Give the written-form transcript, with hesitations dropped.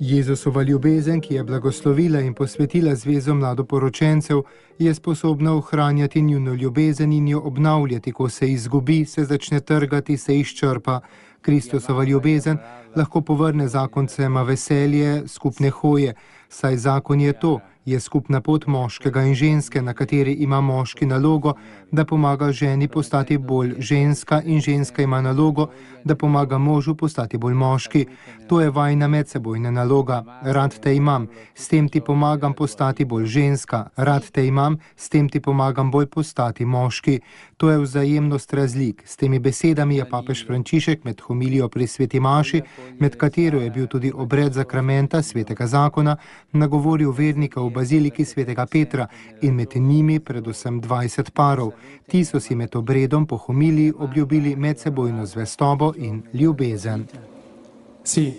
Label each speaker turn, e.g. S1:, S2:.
S1: Jezusova ljubezen, ki je blagoslovila in posvetila zvezo mladoporočencev, je sposobna ohranjati njuno ljubezen in jo obnavljati, ko se izgubi, se začne trgati, se izčrpa. Kristusova ljubezen lahko povrne zakoncema veselje, skupne hoje, saj zakon je to, je skupna pot moškega in ženske, na kateri ima moški nalogo, da pomaga ženi postati bolj ženska in ženska ima nalogo, da pomaga možu postati bolj moški. To je vajina medsebojna naloga. Rad te imam, s tem ti pomagam postati bolj ženska. Rad te imam, s tem ti pomagam bolj postati moški. To je vzajemnost razlik. S temi besedami je papež Frančišek med homilijo pri sveti maši, med katero je bil tudi obred zakramenta svetega zakona, nagovoril vernike v baziliki svetega Petra in med njimi predvsem 20 parov. Ti so si med obredom po homiliji obljubili medsebojno zvestobo in ljubezen.
S2: Sì,